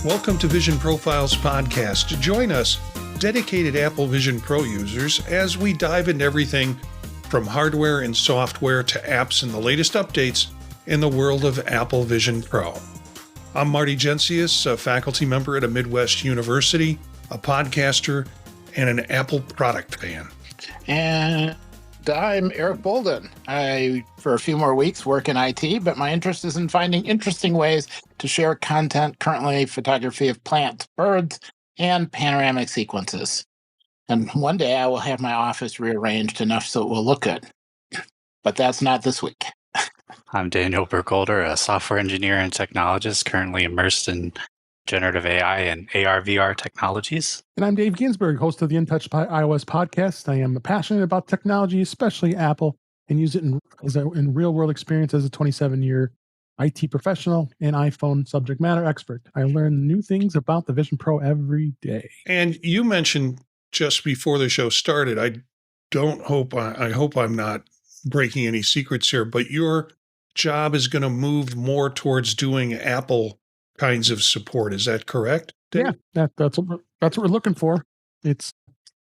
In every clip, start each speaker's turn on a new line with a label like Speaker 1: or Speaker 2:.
Speaker 1: Welcome to Vision Profiles Podcast. Join us, dedicated Apple Vision Pro users, as we dive into everything from hardware and software to apps and the latest updates in the world of Apple Vision Pro. I'm Marty, a faculty member at a Midwest university, a podcaster, and an Apple product fan.
Speaker 2: And I'm Eric Bolden. I, for a few more weeks, work in IT, but my interest is in finding interesting ways to share content, currently photography of plants, birds, and panoramic sequences. And one day I will have my office rearranged enough so it will look good. But that's not this week.
Speaker 3: I'm Daniel Burkholder, a software engineer and technologist currently immersed in generative AI and AR/VR technologies.
Speaker 4: And I'm Dave Ginsburg, host of the InTouch iOS podcast. I am passionate about technology, especially Apple, and use it in real-world experience as a 27-year IT professional and iPhone subject matter expert. I learn new things about the Vision Pro every day.
Speaker 1: And you mentioned just before the show started, I hope I'm not breaking any secrets here, but your job is going to move more towards doing Apple kinds of support. Is that correct, Dave?
Speaker 4: Yeah, that's what we're looking for. It's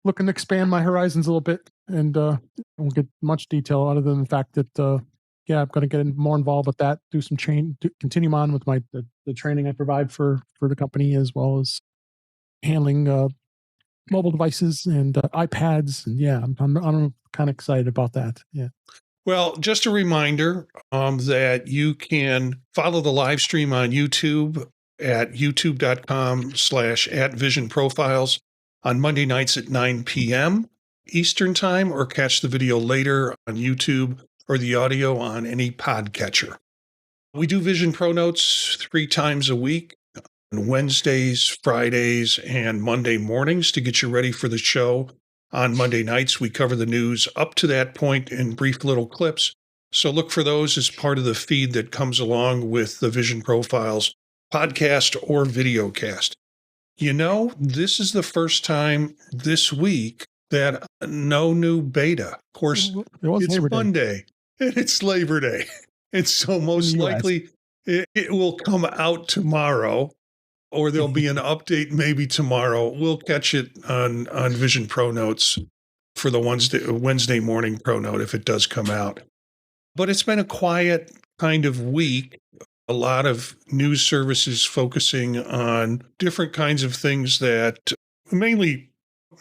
Speaker 4: looking to expand my horizons a little bit, and won't get much detail other than the fact that I'm going to get more involved with that. Do some continue on with the training I provide for the company, as well as handling mobile devices and iPads. And I'm kind of excited about that. Yeah.
Speaker 1: Well, just a reminder that you can follow the live stream on YouTube at youtube.com/@visionprofiles on Monday nights at 9 p.m. Eastern Time, or catch the video later on YouTube or the audio on any podcatcher. We do Vision Pro Notes 3 times a week, on Wednesdays, Fridays, and Monday mornings to get you ready for the show. On Monday nights, we cover the news up to that point in brief little clips. So look for those as part of the feed that comes along with the Vision Profiles podcast or videocast. You know, this is the first time this week that no new beta. Of course, it's Monday and it's Labor Day. And so most likely it will come out tomorrow, or there'll be an update maybe tomorrow. We'll catch it on Vision Pro Notes for the Wednesday morning Pro Note if it does come out. But it's been a quiet kind of week. A lot of news services focusing on different kinds of things that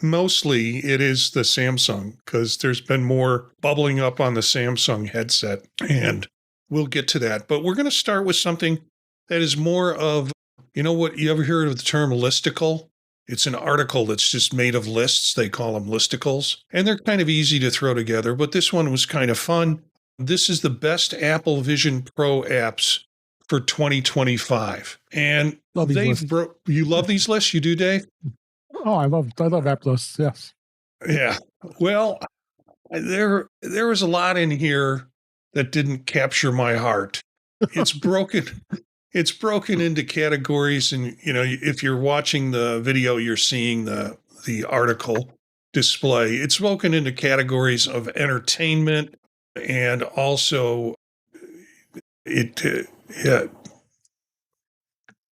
Speaker 1: mostly it is the Samsung, because there's been more bubbling up on the Samsung headset, and we'll get to that. But we're going to start with something that is more of, you know what, you ever heard of the term listicle? It's an article that's just made of lists. They call them listicles. And they're kind of easy to throw together, but this one was kind of fun. This is the best Apple Vision Pro apps for 2025. And you love these lists? You do, Dave?
Speaker 4: Oh, I love app lists, yes.
Speaker 1: Yeah. Well, there was a lot in here that didn't capture my heart. It's broken. It's broken into categories, and if you're watching the video, you're seeing the article display. It's broken into categories of entertainment, and also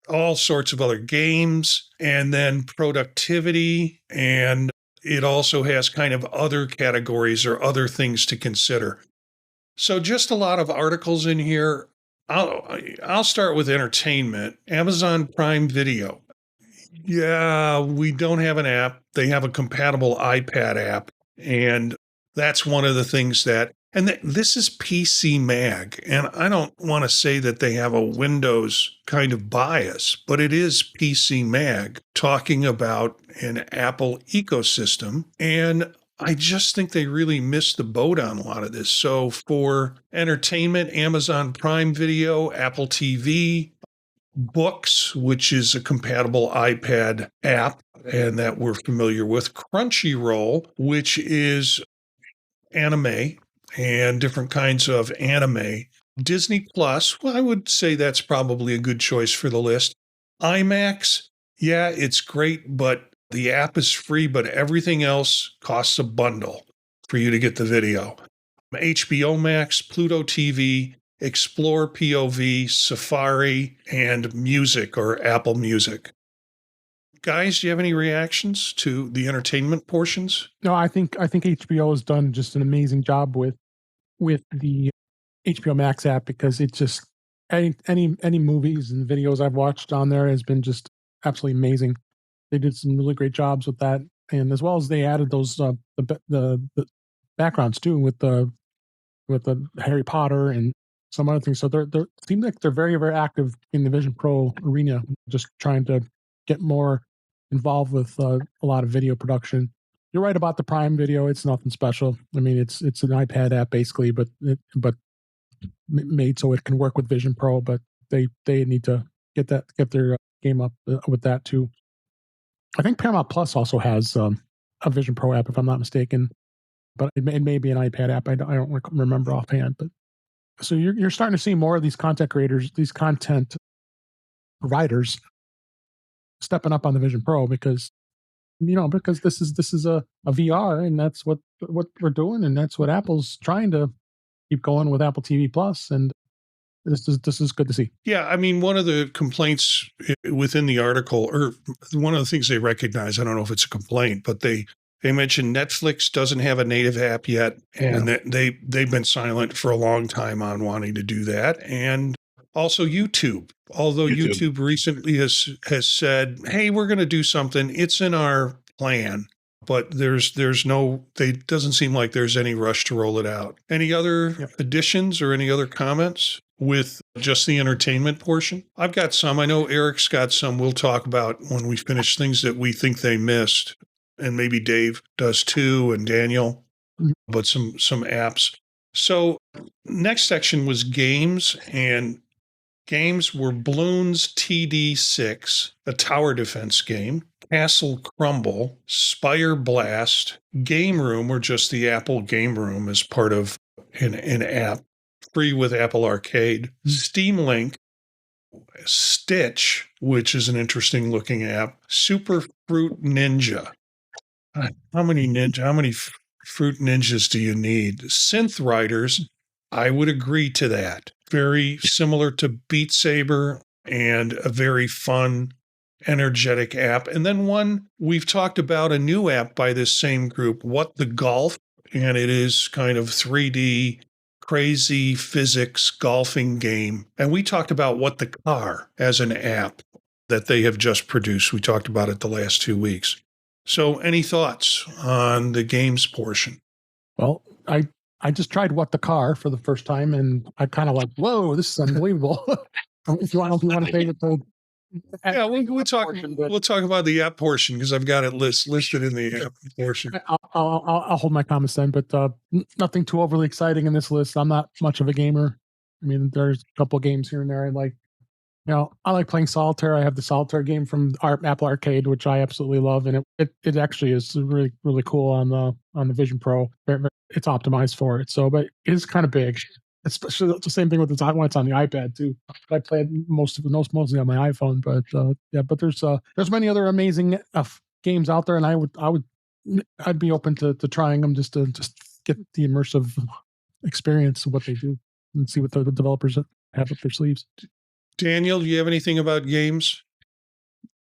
Speaker 1: all sorts of other games, and then productivity, and it also has kind of other categories or other things to consider. So just a lot of articles in here. I'll start with entertainment. Amazon Prime Video. Yeah, we don't have an app. They have a compatible iPad app. And that's one of the things this is PCMag. And I don't want to say that they have a Windows kind of bias, but it is PCMag talking about an Apple ecosystem. And I just think they really missed the boat on a lot of this. So for entertainment, Amazon Prime Video, Apple TV, Books, which is a compatible iPad app and that we're familiar with, Crunchyroll, which is anime and different kinds of anime, Disney Plus, well, I would say that's probably a good choice for the list. IMAX, yeah, it's great, but the app is free, but everything else costs a bundle for you to get the video. HBO Max, Pluto TV, Explore POV, Safari, and Music or Apple Music. guys, do you have any reactions to the entertainment portions?
Speaker 4: No, I think HBO has done just an amazing job with the HBO Max app, because it just any movies and videos I've watched on there has been just absolutely amazing. They did some really great jobs with that, and as well as they added those the backgrounds too with the Harry Potter and some other things. So they seem like they're very, very active in the Vision Pro arena, just trying to get more involved with a lot of video production. You're right about the Prime Video; it's nothing special. I mean, it's an iPad app basically, but made so it can work with Vision Pro. But they need to get their game up with that too. I think Paramount Plus also has a Vision Pro app, if I'm not mistaken, but it may be an iPad app. I don't remember offhand. But so you're starting to see more of these content creators, these content providers, stepping up on the Vision Pro, because this is a VR, and that's what we're doing, and that's what Apple's trying to keep going with Apple TV Plus, and this is good to see.
Speaker 1: Yeah, I mean, one of the complaints within the article, or one of the things they recognize, I don't know if it's a complaint, but they mentioned Netflix doesn't have a native app yet, and that they've been silent for a long time on wanting to do that. And also YouTube, although YouTube recently has said, hey, we're going to do something. It's in our plan, but there's no, it doesn't seem like there's any rush to roll it out. Any other additions or any other comments with just the entertainment portion? I've got some. I know Eric's got some we'll talk about when we finish things that we think they missed. And maybe Dave does too, and Daniel, but some apps. So next section was games, and games were Bloons TD6, a tower defense game, Castle Crumble, Spire Blast, Game Room, or just the Apple Game Room as part of an app, free with Apple Arcade, Steam Link, Stitch, which is an interesting looking app, Super Fruit Ninja. How many fruit ninjas do you need? Synth Riders, I would agree to that. Very similar to Beat Saber, and a very fun, energetic app. And then one we've talked about, a new app by this same group, What the Golf, and it is kind of 3D crazy physics golfing game. And we talked about What the Car as an app that they have just produced. We talked about it the last 2 weeks. So any thoughts on the games portion?
Speaker 4: Well, I just tried What the Car for the first time, and I kind of like, whoa, this is unbelievable. if you want to say it,
Speaker 1: we'll talk about the app portion, because I've got it listed in the app portion.
Speaker 4: I'll hold my comments then, but nothing too overly exciting in this list. I'm not much of a gamer. I mean, there's a couple of games here and there I like. I like playing solitaire. I have the solitaire game from Apple Arcade, which I absolutely love, and it actually is really, really cool on the Vision Pro. It's optimized for it, but it is kind of big. Especially the same thing with when it's on the iPad too. I played mostly on my iPhone, but there's many other amazing games out there, and I'd be open to trying them just to get the immersive experience of what they do and see what the developers have up their sleeves.
Speaker 1: Daniel, do you have anything about games?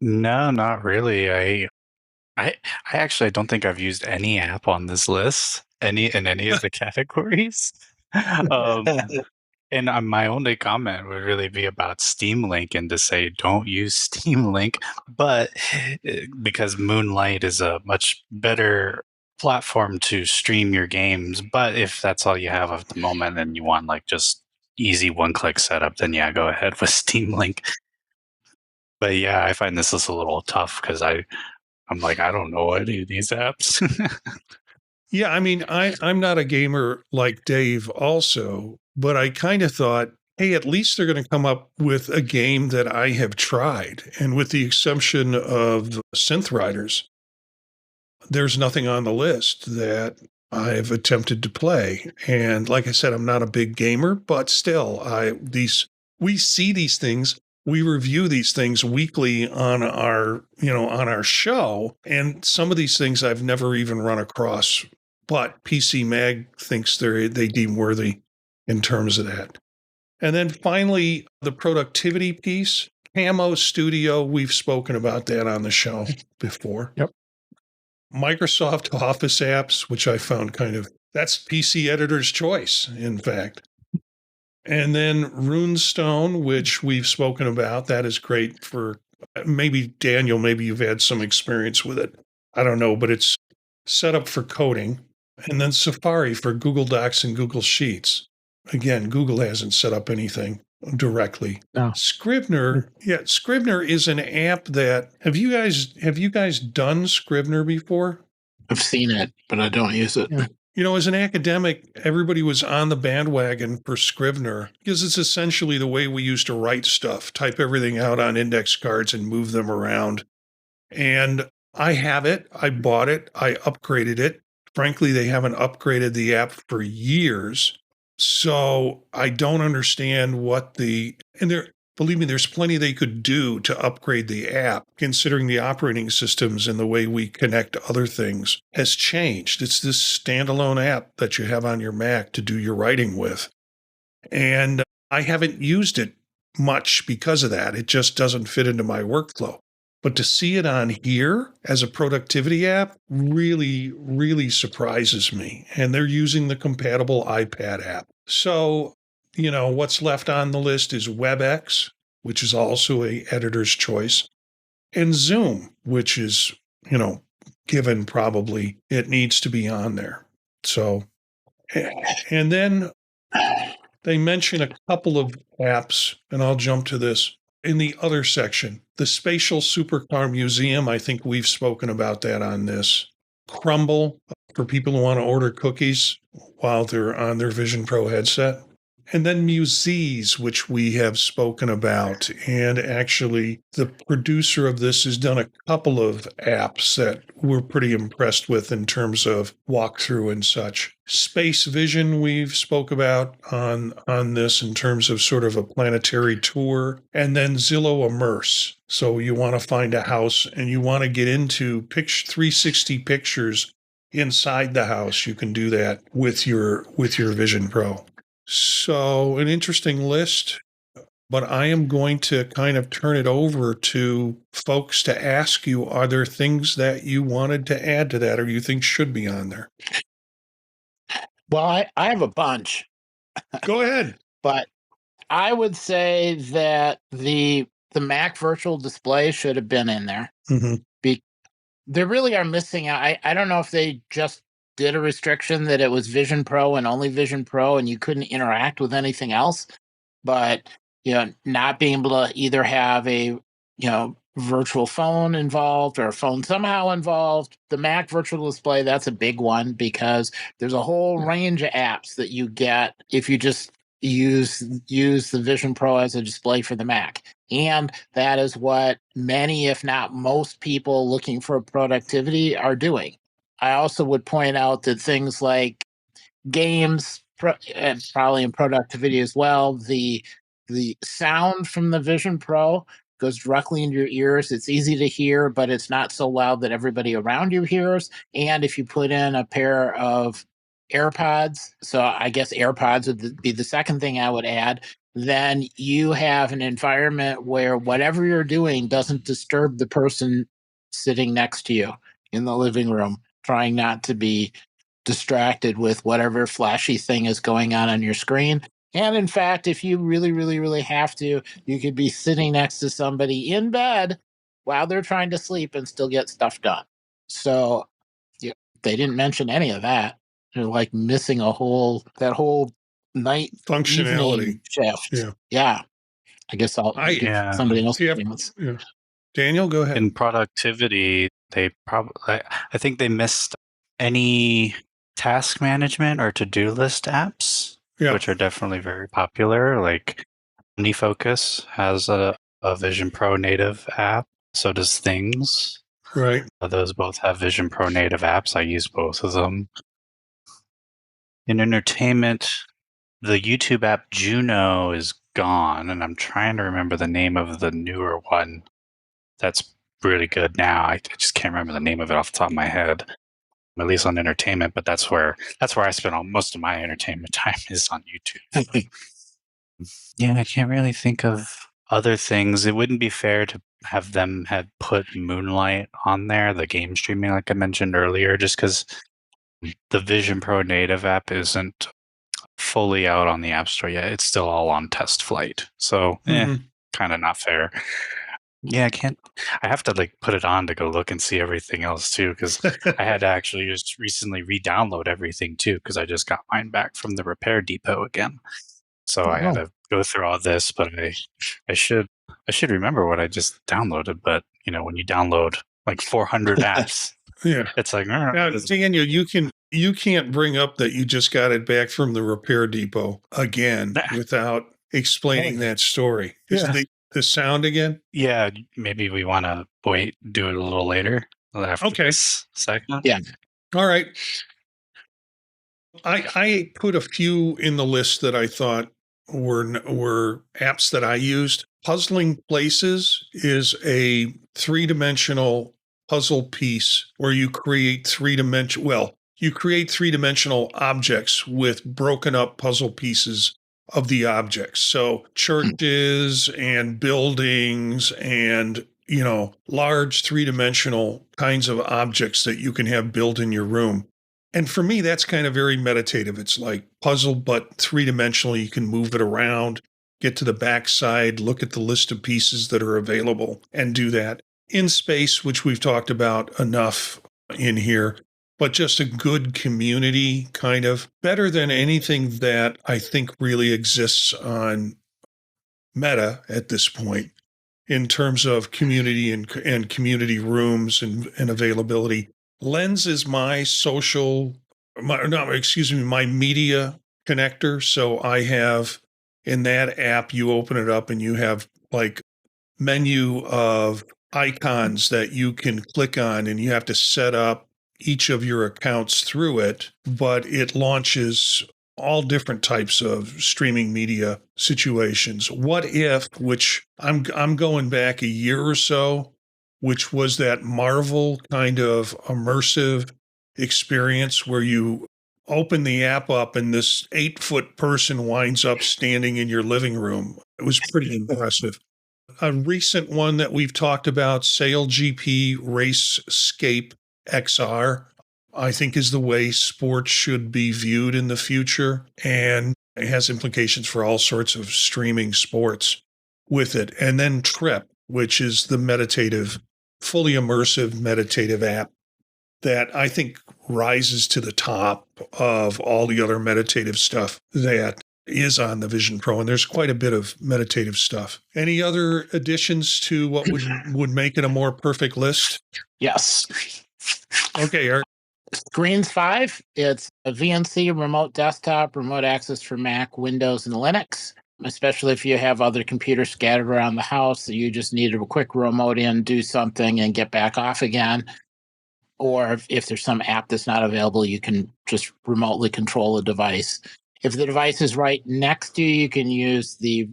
Speaker 3: No, not really. I actually don't think I've used any app on this list, in any of the categories. And my only comment would really be about Steam Link, and to say don't use Steam Link, but because Moonlight is a much better platform to stream your games. But if that's all you have at the moment and you want like just easy one-click setup, then yeah, go ahead with Steam Link. But yeah, I find this is a little tough because I'm like, I don't know any of these apps.
Speaker 1: Yeah, I mean, I'm not a gamer like Dave also, but I kind of thought, hey, at least they're going to come up with a game that I have tried. And with the exception of Synth Riders, there's nothing on the list that I've attempted to play. And like I said, I'm not a big gamer, but still, we see these things. We review these things weekly on our show. And some of these things I've never even run across, but PCMag thinks they deem worthy in terms of that. And then finally, the productivity piece, Camo Studio, we've spoken about that on the show before.
Speaker 4: Yep.
Speaker 1: Microsoft Office apps, which I found that's PC editor's choice, in fact. And then Runestone, which we've spoken about. That is great for maybe Daniel, maybe you've had some experience with it. I don't know, but it's set up for coding. And then Safari for Google Docs and Google Sheets. Again, Google hasn't set up anything directly.
Speaker 4: No.
Speaker 1: Scrivener is an app that have you guys done Scrivener before?
Speaker 2: I've seen it, but I don't use it.
Speaker 4: Yeah.
Speaker 1: You know, as an academic, everybody was on the bandwagon for Scrivener because it's essentially the way we used to write stuff, type everything out on index cards and move them around. And I have it. I bought it. I upgraded it. Frankly, they haven't upgraded the app for years. So I don't understand believe me, there's plenty they could do to upgrade the app, considering the operating systems and the way we connect other things has changed. It's this standalone app that you have on your Mac to do your writing with. And I haven't used it much because of that. It just doesn't fit into my workflow. But to see it on here as a productivity app really, really surprises me. And they're using the compatible iPad app. So, what's left on the list is WebEx, which is also a editor's choice, and Zoom, which is, given probably it needs to be on there. So, and then they mention a couple of apps, and I'll jump to this in the other section. The Spatial Supercar Museum, I think we've spoken about that on this. Crumble, for people who want to order cookies while they're on their Vision Pro headset. And then Musees, which we have spoken about. And actually, the producer of this has done a couple of apps that we're pretty impressed with in terms of walkthrough and such. Space Vision, we've spoke about on this in terms of sort of a planetary tour. And then Zillow Immerse. So you want to find a house and you want to get into 360 pictures inside the house. You can do that with your Vision Pro. So an interesting list, but I am going to kind of turn it over to folks to ask you, are there things that you wanted to add to that or you think should be on there?
Speaker 2: Well, I have a bunch.
Speaker 1: Go ahead.
Speaker 2: But I would say that the Mac virtual display should have been in there.
Speaker 1: Mm-hmm.
Speaker 2: They really are missing out. I don't know if they just did a restriction that it was Vision Pro and only Vision Pro and you couldn't interact with anything else. But, not being able to either have a, virtual phone involved or a phone somehow involved. The Mac virtual display, that's a big one because there's a whole range of apps that you get if you just use the Vision Pro as a display for the Mac. And that is what many, if not most people looking for productivity are doing. I also would point out that things like games, and probably in productivity as well, the sound from the Vision Pro goes directly into your ears. It's easy to hear, but it's not so loud that everybody around you hears. And if you put in a pair of AirPods, so I guess AirPods would be the second thing I would add, then you have an environment where whatever you're doing doesn't disturb the person sitting next to you in the living room, trying not to be distracted with whatever flashy thing is going on your screen. And in fact, if you really, really, really have to, you could be sitting next to somebody in bed while they're trying to sleep and still get stuff done. So they didn't mention any of that. They're like missing that whole night
Speaker 1: functionality
Speaker 2: shift. Yeah. I guess somebody else.
Speaker 1: Yeah. Daniel, go ahead.
Speaker 3: In productivity, I think they missed any task management or to-do list apps, which are definitely very popular. Like OmniFocus has a Vision Pro native app. So does Things.
Speaker 1: Right.
Speaker 3: Those both have Vision Pro native apps. I use both of them. In entertainment, the YouTube app Juno is gone, and I'm trying to remember the name of the newer one that's really good now. I just can't remember the name of it off the top of my head, at least on entertainment, but that's where I spend most of my entertainment time is on YouTube. Yeah, I can't really think of other things, it wouldn't be fair to have them had put Moonlight on there, the game streaming, like I mentioned earlier, just because the Vision Pro native app isn't fully out on the App Store yet. It's still all on test flight. So, kind of not fair. Yeah, I have to like put it on to go look and see everything else too, because I had to actually just recently re-download everything too, because I just got mine back from the repair depot again. So I had to go through all this, but I should remember what I just downloaded. But when you download like 400 apps, it's like
Speaker 1: now, Daniel, you can't bring up that you just got it back from the repair depot again without explaining that story. Is the sound again?
Speaker 3: Yeah, maybe we want to do it a little later after this segment.
Speaker 2: Yeah.
Speaker 1: All right. I put a few in the list that I thought were apps that I used. Puzzling Places is a three-dimensional puzzle piece where you create three-dimensional objects with broken up puzzle pieces of the objects. So churches and buildings and, large three-dimensional kinds of objects that you can have built in your room. And for me, that's kind of very meditative. It's like puzzle, but three-dimensional. You can move it around, get to the backside, look at the list of pieces that are available, and do that. In Space, which we've talked about enough in here, but just a good community, kind of better than anything that I think really exists on Meta at this point in terms of community and community rooms and availability. Lens is my my media connector. So I have in that app, you open it up and you have like menu of icons that you can click on, and you have to set up each of your accounts through it, but it launches all different types of streaming media situations. What If, which I'm going back a year or so, which was that Marvel kind of immersive experience where you open the app up and this 8-foot person winds up standing in your living room. It was pretty impressive. A recent one that we've talked about, SailGP RaceScape XR, I think is the way sports should be viewed in the future. And it has implications for all sorts of streaming sports with it. And then Trip, which is the fully immersive meditative app that I think rises to the top of all the other meditative stuff that is on the Vision Pro. And there's quite a bit of meditative stuff. Any other additions to what would make it a more perfect list?
Speaker 2: Yes.
Speaker 1: Okay, Art.
Speaker 2: Screens 5, it's a VNC remote desktop, remote access for Mac, Windows, and Linux, especially if you have other computers scattered around the house that you just need a quick remote in, do something, and get back off again. Or if there's some app that's not available, you can just remotely control the device. If the device is right next to you, you can use the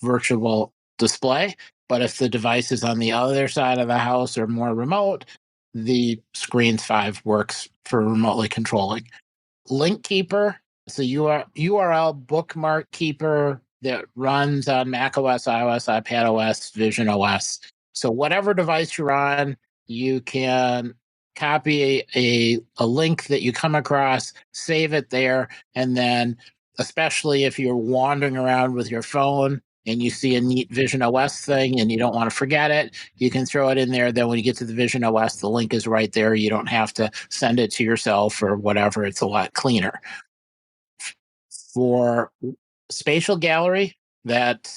Speaker 2: virtual display. But if the device is on the other side of the house or more remote, the Screens 5 works for remotely controlling. Link Keeper, it's a URL bookmark keeper that runs on macOS, iOS, iPadOS, Vision OS. So whatever device you're on, you can copy a link that you come across, save it there, and then especially if you're wandering around with your phone and you see a neat Vision OS thing and you don't want to forget it, you can throw it in there. Then when you get to the Vision OS, the link is right there. You don't have to send it to yourself or whatever. It's a lot cleaner. For Spatial Gallery, that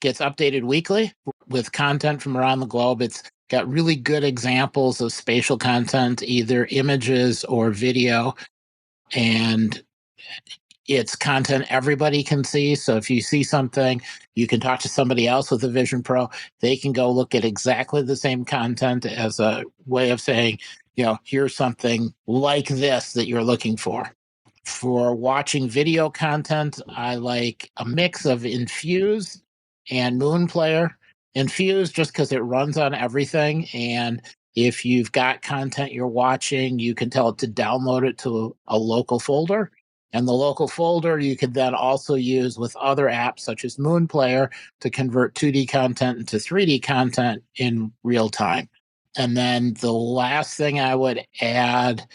Speaker 2: gets updated weekly with content from around the globe. It's got really good examples of spatial content, either images or video. And it's content everybody can see. So if you see something, you can talk to somebody else with a Vision Pro. They can go look at exactly the same content as a way of saying, here's something like this that you're looking for. For watching video content, I like a mix of Infuse and Moon Player. Infuse just because it runs on everything. And if you've got content you're watching, you can tell it to download it to a local folder. And the local folder you could then also use with other apps such as Moon Player to convert 2D content into 3D content in real time. And then the last thing I would add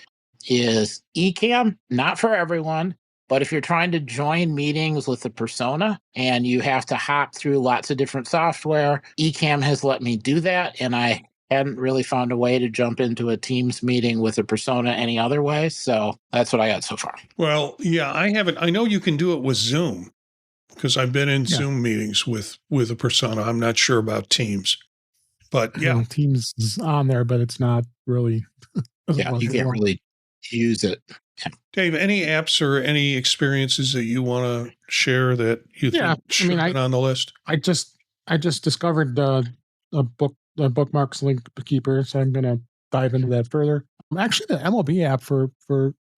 Speaker 2: is Ecamm, not for everyone, but if you're trying to join meetings with a persona and you have to hop through lots of different software, Ecamm has let me do that. And I hadn't really found a way to jump into a Teams meeting with a persona any other way. So that's what I got so far.
Speaker 1: Well, yeah, I haven't. I know you can do it with Zoom because I've been in Zoom meetings with a persona. I'm not sure about Teams, but yeah,
Speaker 4: Teams is on there, but it's not really.
Speaker 2: Yeah, you can't really use it. Yeah.
Speaker 1: Dave, any apps or any experiences that you want to share that you think should have been on the list?
Speaker 4: I just discovered a bookmarks link keeper, so I'm going to dive into that further. Actually, the MLB app for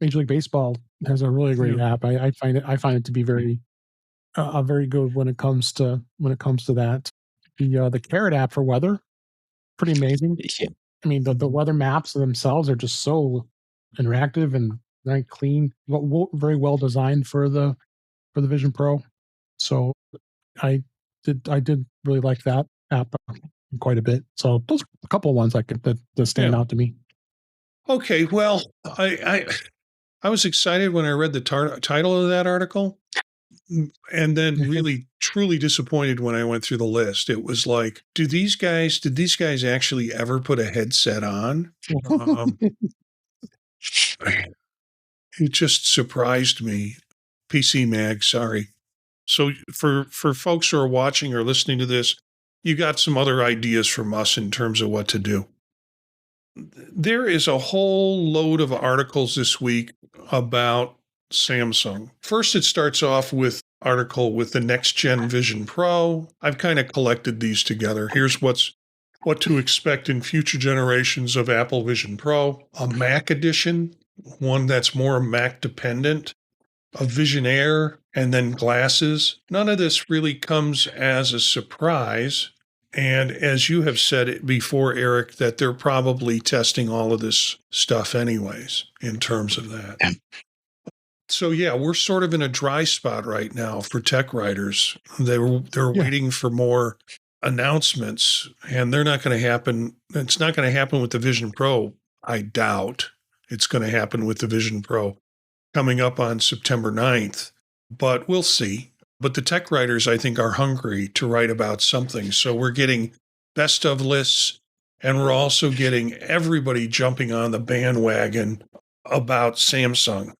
Speaker 4: Major League Baseball has a really great app. I find it to be very good when it comes to that. The Carrot app for weather, pretty amazing.
Speaker 2: Yeah.
Speaker 4: I mean, the weather maps themselves are just so interactive and very clean, very well designed for the Vision Pro. So I did really like that app quite a bit. So those are a couple of ones that stand out to me.
Speaker 1: Okay, well, I was excited when I read the title of that article, and then really truly disappointed when I went through the list. It was like, did these guys actually ever put a headset on? It just surprised me. PCMag, sorry. So for folks who are watching or listening to this, you got some other ideas from us in terms of what to do. There is a whole load of articles this week about Samsung. First, it starts off with article with the next gen Vision Pro. I've kind of collected these together. Here's what to expect in future generations of Apple Vision Pro, a Mac edition, one that's more Mac dependent, a Vision Air, and then glasses. None of this really comes as a surprise. And as you have said it before, Eric, that they're probably testing all of this stuff anyways in terms of that. So yeah, we're sort of in a dry spot right now for tech writers. They're waiting for more announcements, and they're not going to happen. It's not going to happen with the Vision Pro. I doubt it's going to happen with the Vision Pro coming up on September 9th, but we'll see. But the tech writers, I think, are hungry to write about something. So we're getting best of lists, and we're also getting everybody jumping on the bandwagon about Samsung.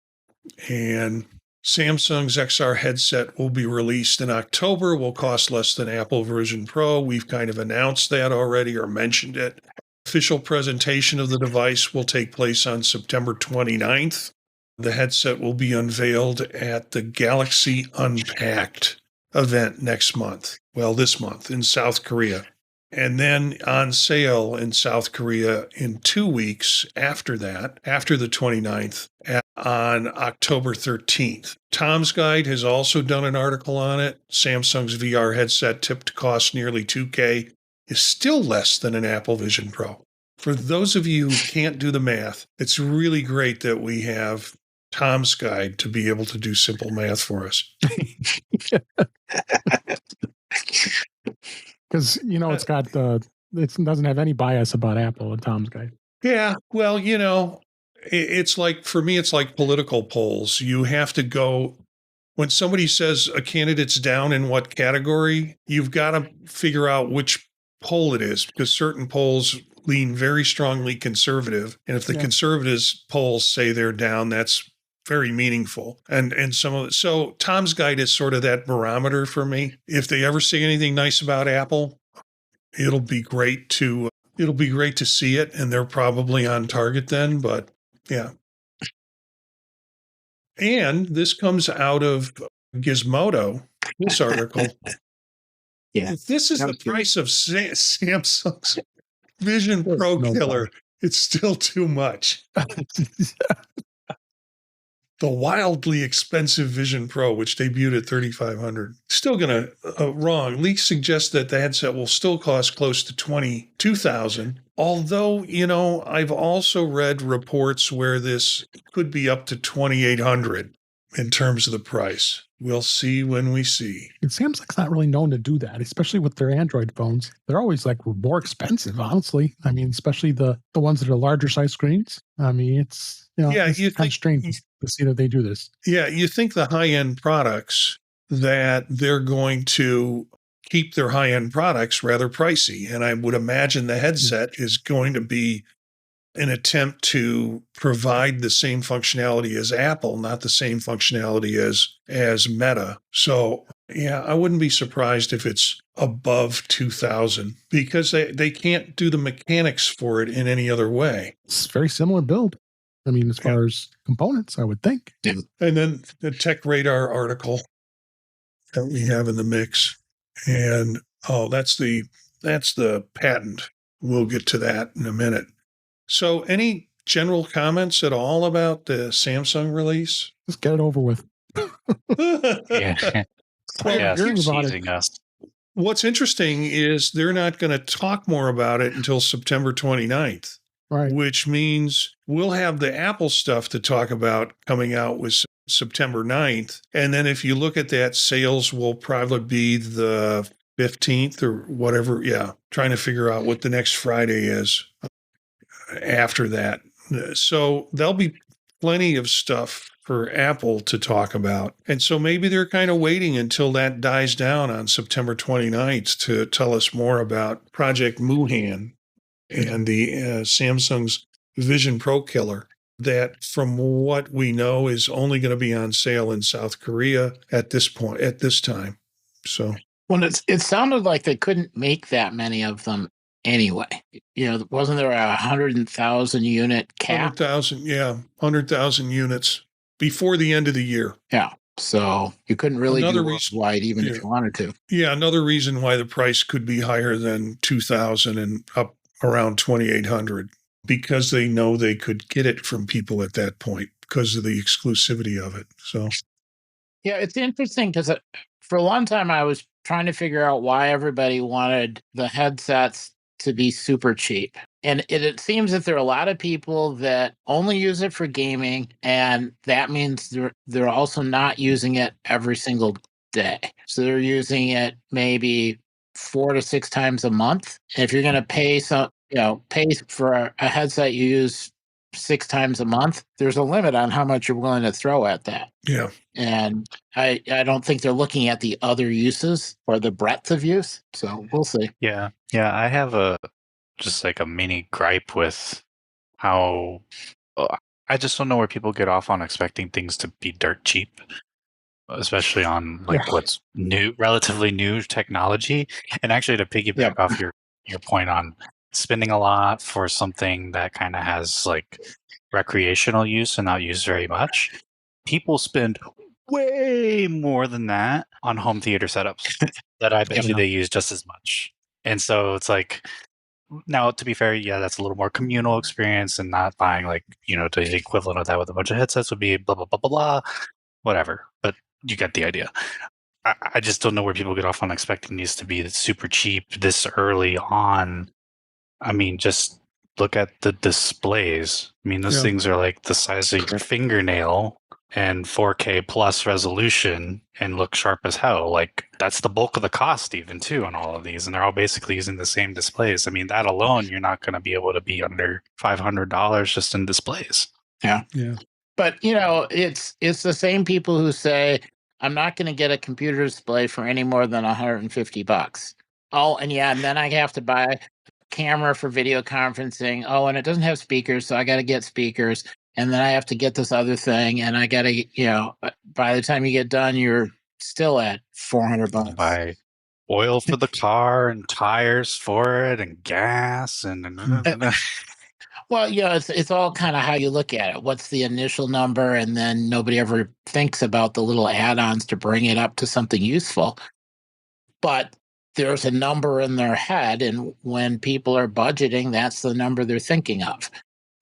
Speaker 1: And Samsung's XR headset will be released in October, will cost less than Apple Vision Pro. We've kind of announced that already or mentioned it. Official presentation of the device will take place on September 29th. The headset will be unveiled at the Galaxy Unpacked event next month. Well, this month in South Korea. And then on sale in South Korea in 2 weeks after that, after the 29th, on October 13th. Tom's Guide has also done an article on it. Samsung's VR headset, tipped to cost nearly $2,000, is still less than an Apple Vision Pro. For those of you who can't do the math, it's really great that we have Tom's Guide to be able to do simple math for us.
Speaker 4: Because, it's got it doesn't have any bias about Apple and Tom's Guide.
Speaker 1: Yeah, well, it's like, for me, it's like political polls. You have to go, when somebody says a candidate's down in what category, you've got to figure out which poll it is, because certain polls lean very strongly conservative. And if the conservatives polls say they're down, that's very meaningful. And so Tom's Guide is sort of that barometer for me. If they ever say anything nice about Apple, it'll be great to see it, and they're probably on target then, but yeah. And this comes out of Gizmodo, this article. If this is the price of Samsung's Vision Pro killer, it's still too much. The wildly expensive Vision Pro, which debuted at $3,500, still going to wrong. Leaks suggest that the headset will still cost close to $22,000. Although, I've also read reports where this could be up to $2,800. in terms of the price. We'll see when we see.
Speaker 4: And Samsung's not really known to do that, especially with their Android phones. They're always like more expensive, honestly. I mean, especially the ones that are larger size screens. I mean, it's it's kind of strange to see that they do this.
Speaker 1: Yeah, you think the high-end products that they're going to keep their high-end products rather pricey. And I would imagine the headset is going to be an attempt to provide the same functionality as Apple, not the same functionality as Meta. So, yeah, I wouldn't be surprised if it's above 2,000 because they can't do the mechanics for it in any other way.
Speaker 4: It's a very similar build. I mean, as far as components, I would think.
Speaker 1: Yeah. And then the Tech Radar article that we have in the mix. And that's the patent. We'll get to that in a minute. So any general comments at all about the Samsung release?
Speaker 4: Just get it over with.
Speaker 3: Yeah.
Speaker 1: Well,
Speaker 3: keep teasing us.
Speaker 1: What's interesting is they're not going to talk more about it until September 29th.
Speaker 4: Right.
Speaker 1: Which means we'll have the Apple stuff to talk about coming out with September 9th. And then if you look at that, sales will probably be the 15th or whatever. Yeah, trying to figure out what the next Friday is after that. So there'll be plenty of stuff for Apple to talk about. And so maybe they're kind of waiting until that dies down on September 29th to tell us more about Project Wuhan and the Samsung's Vision Pro Killer that, from what we know, is only going to be on sale in South Korea at this time. So,
Speaker 2: well, it sounded like they couldn't make that many of them anyway. Wasn't there 100,000 unit cap?
Speaker 1: 100,000 units before the end of the year.
Speaker 2: Yeah. So you couldn't really do worldwide even if you wanted to.
Speaker 1: Yeah. Another reason why the price could be higher than 2,000 and up around 2,800, because they know they could get it from people at that point because of the exclusivity of it. So,
Speaker 2: yeah, it's interesting because for a long time I was trying to figure out why everybody wanted the headsets to be super cheap. And it seems that there are a lot of people that only use it for gaming, and that means they're also not using it every single day. So they're using it maybe 4 to 6 times a month. And if you're going to pay for a headset you use 6 times a month, there's a limit on how much you're willing to throw at that.
Speaker 1: Yeah.
Speaker 2: And I don't think they're looking at the other uses or the breadth of use. So we'll see.
Speaker 3: Yeah. I have just like a mini gripe with how I just don't know where people get off on expecting things to be dirt cheap, especially on what's new, relatively new technology. And actually, to piggyback off your point on spending a lot for something that kind of has like recreational use and not used very much, people spend way more than that on home theater setups that I bet you they use just as much. And so it's like, now to be fair, that's a little more communal experience, and not buying to the equivalent of that with a bunch of headsets would be blah blah blah blah blah, whatever. But you get the idea. I just don't know where people get off on expecting these to be super cheap this early on. I mean, just look at the displays. I mean, those things are like the size of your fingernail and 4K plus resolution and look sharp as hell. Like, that's the bulk of the cost even too on all of these. And they're all basically using the same displays. I mean, that alone, you're not going to be able to be under $500 just in displays.
Speaker 2: Yeah. But, it's the same people who say, I'm not going to get a computer display for any more than $150. Oh, and then I have to buy camera for video conferencing. Oh, and it doesn't have speakers, so I got to get speakers. And then I have to get this other thing, and I got to, by the time you get done, you're still at $400.
Speaker 3: Buy oil for the car and tires for it and gas and
Speaker 2: well, it's all kind of how you look at it. What's the initial number? And then nobody ever thinks about the little add-ons to bring it up to something useful. But there's a number in their head, and when people are budgeting, that's the number they're thinking of.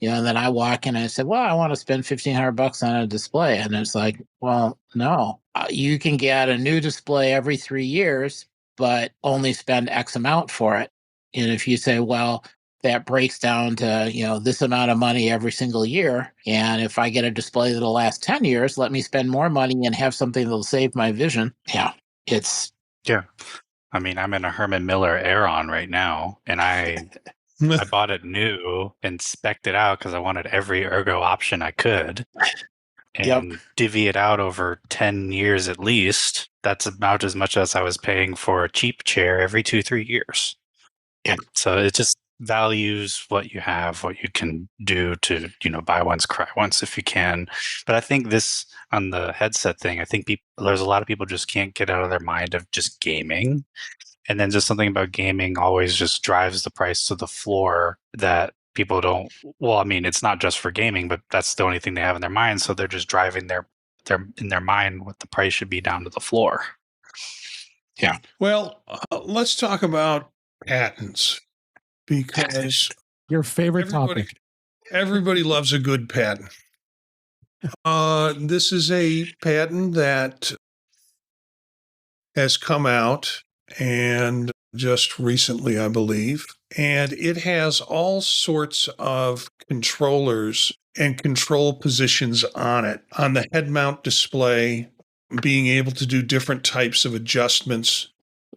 Speaker 2: And then I walk in and I said, well, I want to spend $1,500 on a display. And it's like, well, no, you can get a new display every 3 years, but only spend X amount for it. And if you say, well, that breaks down to, this amount of money every single year. And if I get a display that'll last 10 years, let me spend more money and have something that'll save my vision. Yeah, it's...
Speaker 3: Yeah. I mean, I'm in a Herman Miller Aeron right now, and I bought it new and spec'd it out because I wanted every ergo option I could. And divvy it out over 10 years at least. That's about as much as I was paying for a cheap chair every 2-3 years.
Speaker 2: Yeah.
Speaker 3: So it just values what you have, what you can do to, buy once, cry once if you can. But I think this, on the headset thing, I think there's a lot of people just can't get out of their mind of just gaming. And then just something about gaming always just drives the price to the floor that people don't. Well, I mean, it's not just for gaming, but that's the only thing they have in their mind. So they're just driving their in their mind what the price should be down to the floor.
Speaker 2: Yeah.
Speaker 1: Well, let's talk about patents, because
Speaker 4: Your favorite topic.
Speaker 1: Everybody loves a good patent. This is a patent that has come out and just recently, I believe, and it has all sorts of controllers and control positions on it. On the head mount display, being able to do different types of adjustments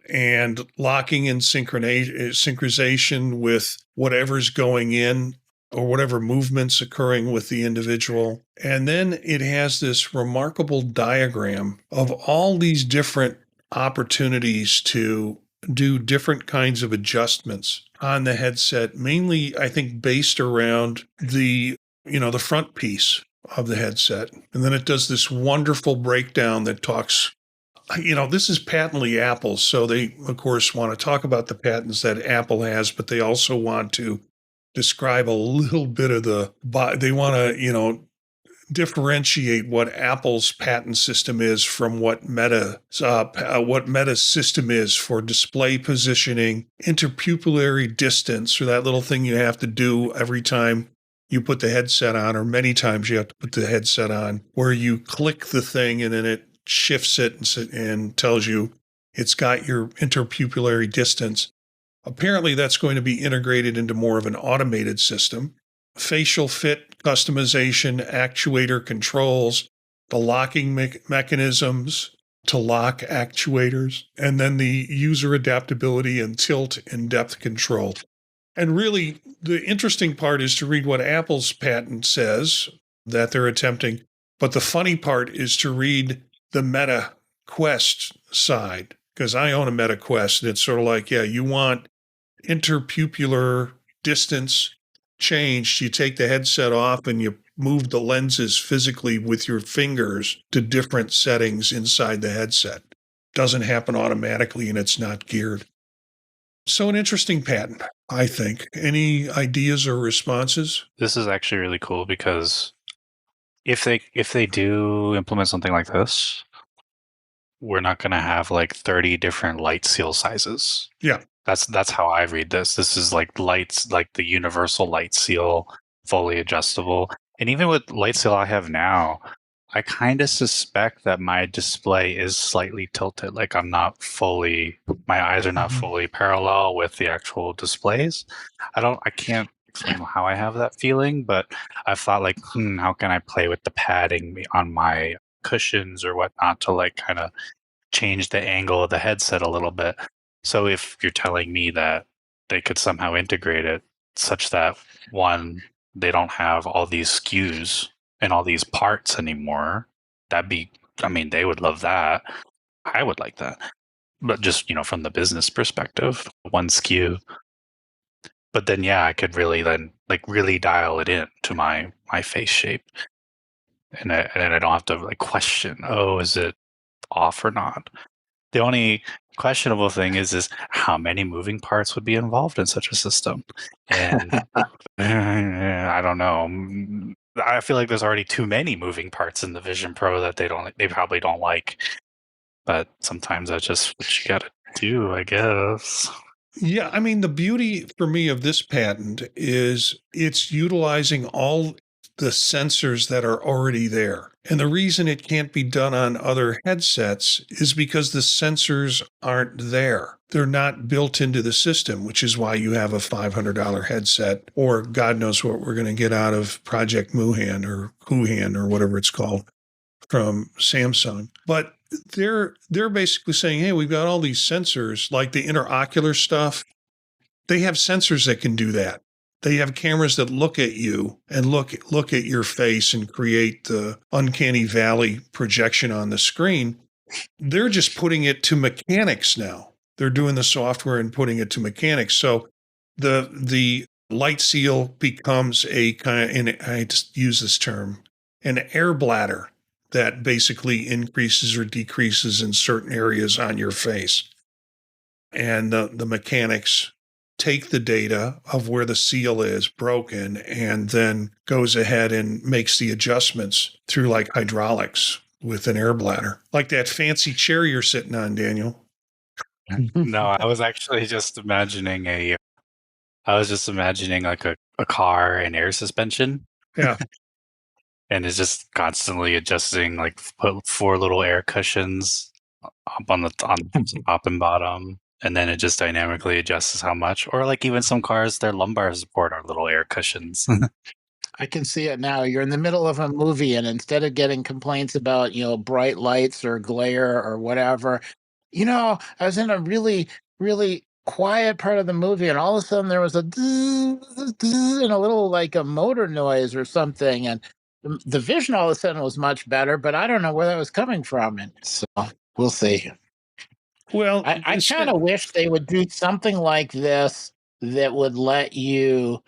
Speaker 1: and locking in synchronization with whatever's going in or whatever movements occurring with the individual. And then it has this remarkable diagram of all these different opportunities to do different kinds of adjustments on the headset, mainly, I think, based around the front piece of the headset. And then it does this wonderful breakdown that talks, this is patently Apple. So they, of course, want to talk about the patents that Apple has, but they also want to describe a little bit of they want to, differentiate what Apple's patent system is from what Meta's system is for display positioning, interpupillary distance, or that little thing you have to do every time you put the headset on, or many times you have to put the headset on, where you click the thing and then it shifts it and tells you it's got your interpupillary distance. Apparently, that's going to be integrated into more of an automated system. Facial fit customization, actuator controls, the locking mechanisms to lock actuators, and then the user adaptability and tilt and depth control. And really, the interesting part is to read what Apple's patent says that they're attempting. But the funny part is to read the Meta Quest side, because I own a Meta Quest, and it's sort of like, you want interpupillar distance changed. You take the headset off and you move the lenses physically with your fingers to different settings inside the headset. Doesn't happen automatically, and it's not geared. So an interesting patent, I think. Any ideas or responses?
Speaker 3: This is actually really cool because if they do implement something like this, we're not going to have like 30 different light seal sizes.
Speaker 1: Yeah.
Speaker 3: That's how I read this. This is like lights, like the universal light seal, fully adjustable. And even with light seal I have now, I kind of suspect that my display is slightly tilted. Like my eyes are not fully parallel with the actual displays. I can't explain how I have that feeling, but I've thought like, how can I play with the padding on my cushions or whatnot to like kind of change the angle of the headset a little bit. So if you're telling me that they could somehow integrate it such that, one, they don't have all these SKUs and all these parts anymore, they would love that. I would like that. But just, from the business perspective, one SKU. But then, I could really then really dial it in to my face shape. And then I don't have to question, is it off or not? The only questionable thing is how many moving parts would be involved in such a system. And I don't know. I feel like there's already too many moving parts in the Vision Pro that they probably don't like. But sometimes that's just what you gotta do, I guess.
Speaker 1: Yeah, the beauty for me of this patent is it's utilizing all the sensors that are already there. And the reason it can't be done on other headsets is because the sensors aren't there. They're not built into the system, which is why you have a $500 headset, or God knows what we're going to get out of Project Muhan or Kuhan or whatever it's called from Samsung. But they're basically saying, hey, we've got all these sensors, like the interocular stuff. They have sensors that can do that. They have cameras that look at you and look at your face and create the uncanny valley projection on the screen. They're just putting it to mechanics now. They're doing the software and putting it to mechanics. So the light seal becomes a kind of, and I just use this term, an air bladder that basically increases or decreases in certain areas on your face. And the mechanics take the data of where the seal is broken and then goes ahead and makes the adjustments through like hydraulics with an air bladder, like that fancy chair you're sitting on, Daniel.
Speaker 3: No, I was actually just imagining like a car and air suspension.
Speaker 1: Yeah.
Speaker 3: And it's just constantly adjusting, like put 4 little air cushions up on the top and bottom. And then it just dynamically adjusts how much. Or like even some cars, their lumbar support are little air cushions.
Speaker 2: I can see it now. You're in the middle of a movie, and instead of getting complaints about, bright lights or glare or whatever, I was in a really, really quiet part of the movie, and all of a sudden there was a and a little like a motor noise or something. And the vision all of a sudden was much better, but I don't know where that was coming from. And so we'll see.
Speaker 1: Well,
Speaker 2: I kind of wish they would do something like this that would let you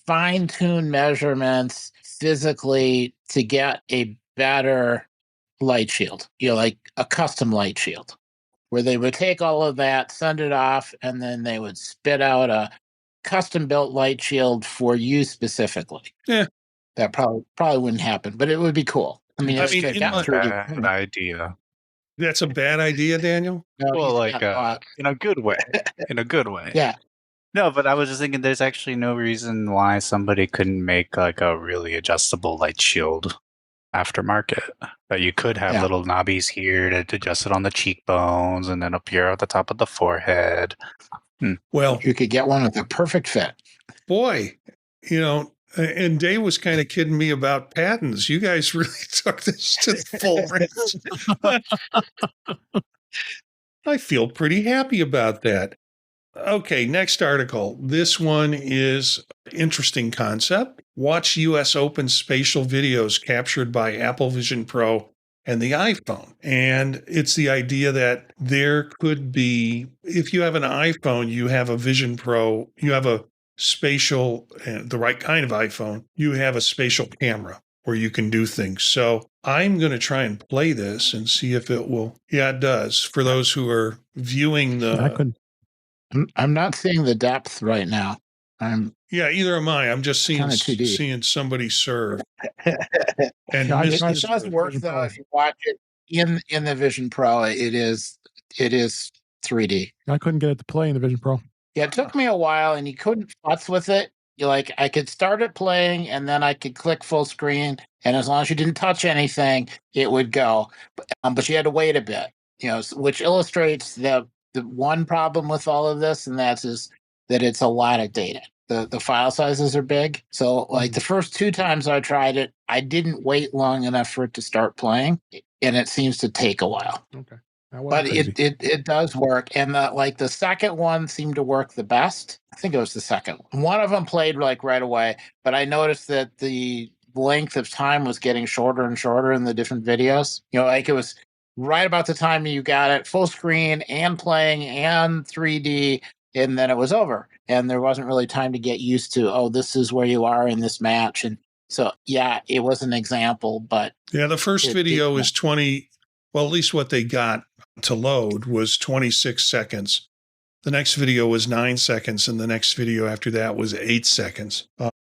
Speaker 2: fine-tune measurements physically to get a better light shield, like a custom light shield, where they would take all of that, send it off, and then they would spit out a custom-built light shield for you specifically.
Speaker 1: Yeah.
Speaker 2: That probably wouldn't happen, but it would be cool. I mean,
Speaker 3: Bad idea.
Speaker 1: That's a bad idea, Daniel?
Speaker 2: No,
Speaker 3: Well,
Speaker 2: he's
Speaker 3: like
Speaker 2: got
Speaker 3: in a good way. In a good way.
Speaker 2: Yeah.
Speaker 3: No, but I was just thinking there's actually no reason why somebody couldn't make like a really adjustable light shield aftermarket. But you could have little knobbies here to adjust it on the cheekbones and then up here at the top of the forehead.
Speaker 1: Well,
Speaker 2: you could get one with a perfect fit.
Speaker 1: Boy, and Dave was kind of kidding me about patents. You guys really took this to the full range. I feel pretty happy about that. Okay, next article. This one is interesting concept. Watch U.S. Open spatial videos captured by Apple Vision Pro and the iPhone. And it's the idea that there could be, if you have an iPhone, you have a Vision Pro, you have a spatial, the right kind of iPhone, you have a spatial camera where you can do things. So I'm going to try and play this and see if it will. Yeah, it does. For those who are viewing
Speaker 2: I'm not seeing the depth right now.
Speaker 1: Either am I. I'm just seeing somebody serve. And
Speaker 2: it does work though. If you watch it in the Vision Pro, it is 3D.
Speaker 4: I couldn't get it to play in the Vision Pro.
Speaker 2: Yeah, it took me a while, and you couldn't futz with it. I could start it playing, and then I could click full screen, and as long as you didn't touch anything, it would go. But you had to wait a bit, which illustrates the one problem with all of this, and that it's a lot of data. The file sizes are big. So like the first 2 times I tried it, I didn't wait long enough for it to start playing, and it seems to take a while.
Speaker 4: Okay.
Speaker 2: But it does work. And the second one seemed to work the best. I think it was the second one. One of them played like right away, but I noticed that the length of time was getting shorter and shorter in the different videos. It was right about the time you got it full screen and playing and 3D, and then it was over. And there wasn't really time to get used to, this is where you are in this match. And so, it was an example, but...
Speaker 1: Yeah, the first video is 20... Well, at least what they got to load was 26 seconds. The next video was 9 seconds, and the next video after that was 8 seconds.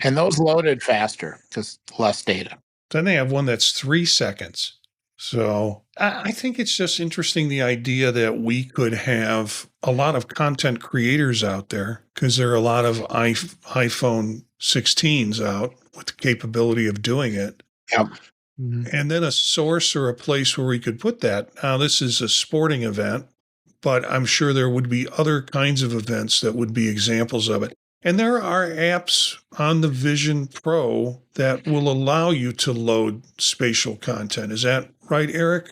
Speaker 2: And those loaded faster because less data.
Speaker 1: Then they have one that's 3 seconds. So I think it's just interesting, the idea that we could have a lot of content creators out there, because there are a lot of iPhone 16s out with the capability of doing it.
Speaker 2: Yep.
Speaker 1: And then a source or a place where we could put that. Now, this is a sporting event, but I'm sure there would be other kinds of events that would be examples of it. And there are apps on the Vision Pro that will allow you to load spatial content. Is that right, Eric?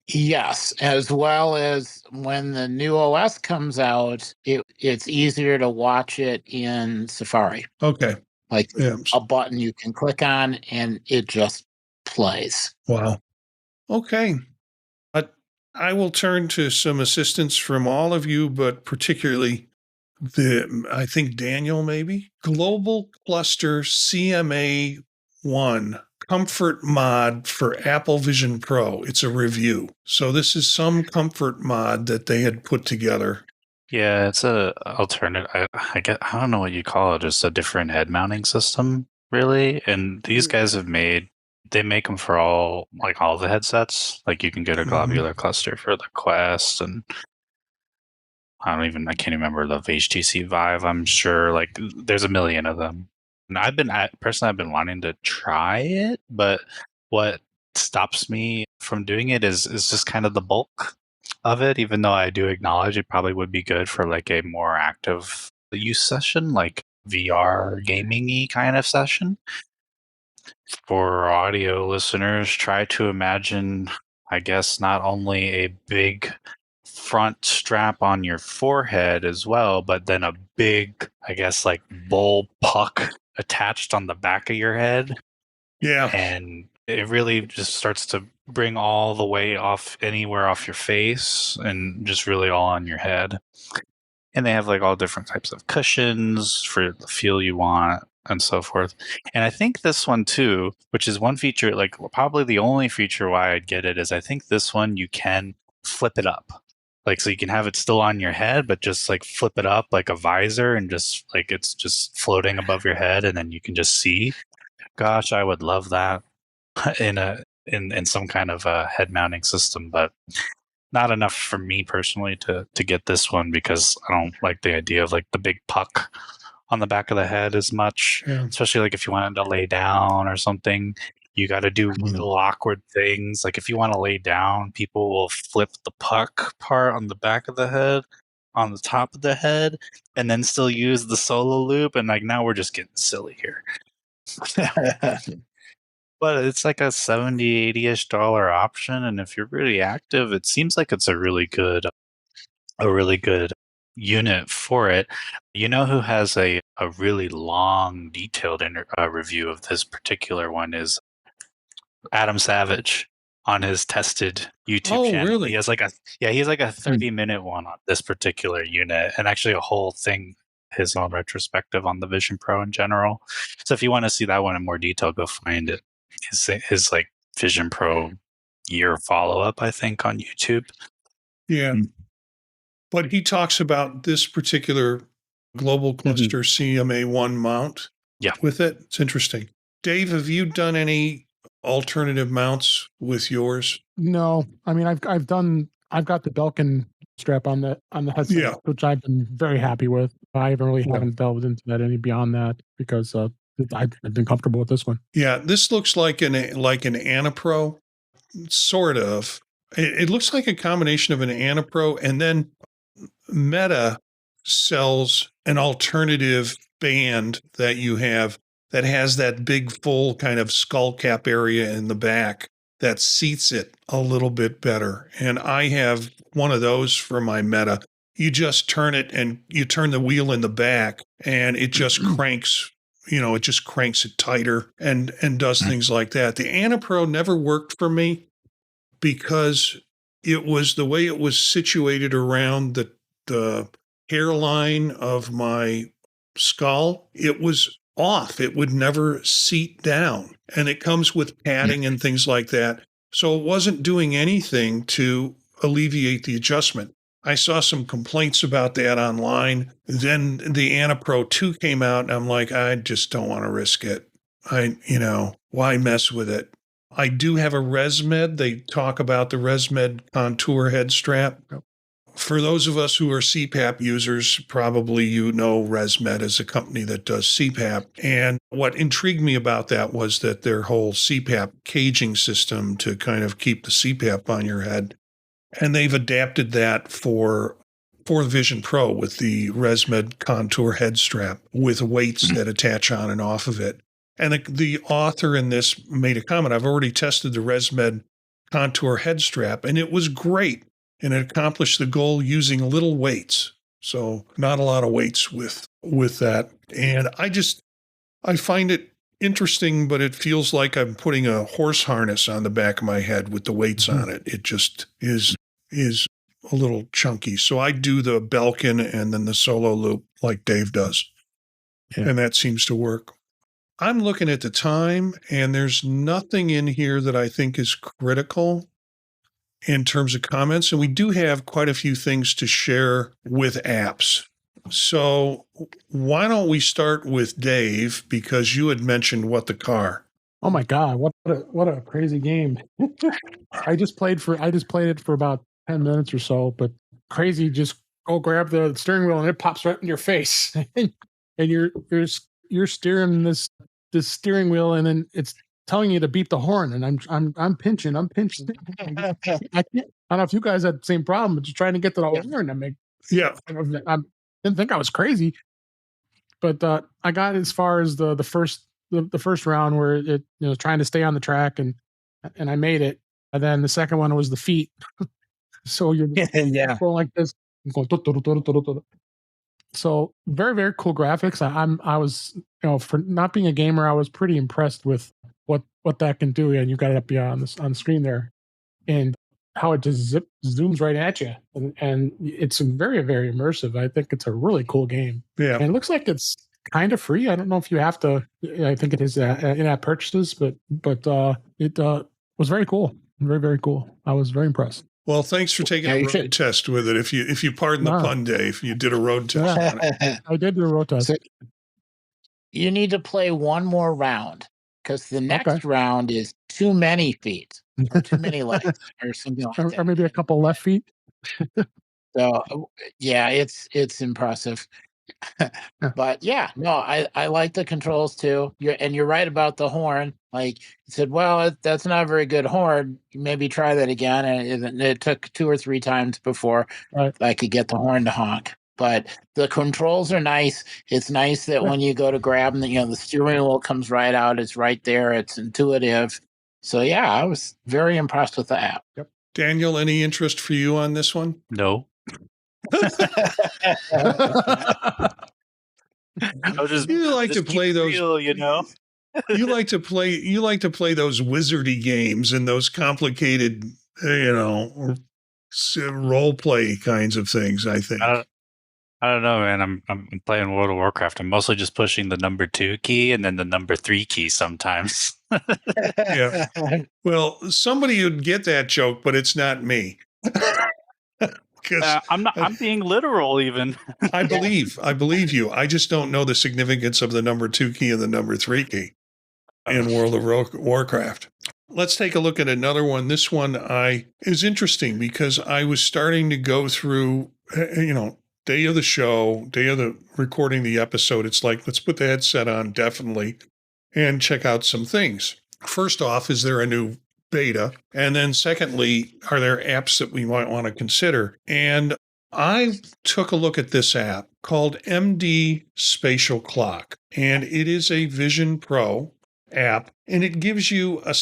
Speaker 2: Yes, as well as when the new OS comes out, it's easier to watch it in Safari.
Speaker 1: Okay.
Speaker 2: Like
Speaker 1: Yeah.
Speaker 2: a button you can click on and it just plays.
Speaker 1: Wow. Okay. I will turn to some assistance from all of you, but particularly I think Daniel maybe. Global Cluster CMA1 comfort mod for Apple Vision Pro. It's a review. So this is some comfort mod that they had put together.
Speaker 3: Yeah, it's a alternate. I don't know what you call it. Just a different head mounting system, really. And these guys they make them for all the headsets. Like you can get a globular cluster for the Quest, and I can't remember the HTC Vive. I'm sure there's a million of them. And I've been wanting to try it, but what stops me from doing it is just kind of the bulk of it, even though I do acknowledge it probably would be good for a more active use session, like VR gaming-y kind of session. For audio listeners, try to imagine, I guess, not only a big front strap on your forehead as well, but then a big, I guess, bull puck attached on the back of your head.
Speaker 1: Yeah.
Speaker 3: And it really just starts to bring all the weight anywhere off your face and just really all on your head. And they have all different types of cushions for the feel you want and so forth. And I think this one too, which is one feature, probably the only feature why I'd get it, is I think this one you can flip it up. So you can have it still on your head, but just flip it up like a visor and just it's just floating above your head, and then you can just see. Gosh, I would love that in some kind of a head mounting system, but not enough for me personally to get this one, because I don't like the idea of the big puck on the back of the head as much, especially if you wanted to lay down or something. You got to do little awkward things. If you want to lay down, people will flip the puck part on the back of the head on the top of the head and then still use the solo loop. And now we're just getting silly here. But it's a $70, $80-ish option. And if you're really active, it seems like it's a really good unit for it. You know who has a really long, detailed review of this particular one is Adam Savage on his tested YouTube channel.
Speaker 1: Really?
Speaker 3: He has a 30-minute one on this particular unit, and actually a whole thing, his own retrospective on the Vision Pro in general. So if you want to see that one in more detail, go find it. His Vision Pro year follow-up, I think, on YouTube.
Speaker 1: Yeah. But he talks about this particular Global Cluster CMA1 mount with it. It's interesting. Dave, have you done any alternative mounts with yours?
Speaker 4: No. I mean, I've got the Belkin strap on the headset, which I've been very happy with. I haven't delved into that any beyond that, because I've been comfortable with this one. Yeah,
Speaker 1: this looks like an Anapro, sort of. It looks like a combination of an Anapro, and then Meta sells an alternative band that you have that has that big full kind of skull cap area in the back that seats it a little bit better. And I have one of those for my Meta. You just turn it and you turn the wheel in the back and it just cranks, it just cranks it tighter and does things like that. The Anapro never worked for me because it was the way it was situated around the hairline of my skull. It was off. It would never seat down. And it comes with padding and things like that. So it wasn't doing anything to alleviate the adjustment. I saw some complaints about that online. Then the Anapro 2 came out and I'm like, I just don't want to risk it. Why mess with it? I do have a ResMed. They talk about the ResMed Contour head strap.
Speaker 4: Yep.
Speaker 1: For those of us who are CPAP users, probably you know ResMed is a company that does CPAP. And what intrigued me about that was that their whole CPAP caging system to kind of keep the CPAP on your head. And they've adapted that for the Vision Pro with the ResMed Contour head strap with weights that attach on and off of it. And the author in this made a comment. I've already tested the ResMed Contour head strap, and it was great. And it accomplished the goal using little weights. So not a lot of weights with that. And I find it interesting, but it feels like I'm putting a horse harness on the back of my head with the weights on it. It just is a little chunky. So I do the Belkin and then the solo loop like Dave does.
Speaker 4: Yeah.
Speaker 1: And that seems to work. I'm looking at the time, and there's nothing in here that I think is critical in terms of comments. And we do have quite a few things to share with apps. So why don't we start with Dave, because you had mentioned What the Car.
Speaker 4: Oh my God, what a crazy game. I just played it for about 10 minutes or so, but crazy, just go grab the steering wheel and it pops right in your face. and you're steering this steering wheel, and then it's telling you to beat the horn, and I'm pinching. I can't. I don't know if you guys had the same problem, but just trying to get to the horn. I didn't think I was crazy, but I got as far as the first round where it trying to stay on the track, and I made it. And then the second one was the feet. So you're going like this, going. So very, very cool graphics. I was, for not being a gamer, I was pretty impressed with what that can do. And you got it up on the screen there, and how it just zooms right at you. And it's very, very immersive. I think it's a really cool game.
Speaker 1: Yeah.
Speaker 4: And it looks like it's kind of free. I don't know if you have to, I think it is in-app purchases, but it was very cool. Very, very cool. I was very impressed.
Speaker 1: Well, thanks for taking a road test with it. If you pardon the pun, Dave, you did a road test on it.
Speaker 4: I did do a road test.
Speaker 2: So you need to play one more round, because the next round is too many feet, or too many legs, or something like that.
Speaker 4: Or maybe a couple left feet.
Speaker 2: So yeah, it's impressive. But yeah, no, I like the controls too. You're right about the horn. Like you said, well, that's not a very good horn. Maybe try that again. And it took 2 or 3 times before I could get the horn to honk. But the controls are nice. It's nice that when you go to grab them, the steering wheel comes right out. It's right there. It's intuitive. So yeah, I was very impressed with the app.
Speaker 4: Yep.
Speaker 1: Daniel, any interest for you on this one?
Speaker 3: No.
Speaker 1: You like to play those,
Speaker 3: you
Speaker 1: like to play those wizardy games and those complicated, role play kinds of things, I think.
Speaker 3: I don't know, man. I'm playing World of Warcraft. I'm mostly just pushing the number 2 key and then the number 3 key sometimes.
Speaker 1: Yeah. Well, somebody would get that joke, but it's not me.
Speaker 3: I'm being literal even.
Speaker 1: I believe you. I just don't know the significance of the number 2 key and the number 3 key in World of Warcraft. Let's take a look at another one. This one is interesting because I was starting to go through, day of the show, day of the recording the episode. It's like, let's put the headset on definitely and check out some things. First off, is there a new beta? And then secondly, are there apps that we might want to consider? And I took a look at this app called MD Spatial Clock, and it is a Vision Pro app, and it gives you a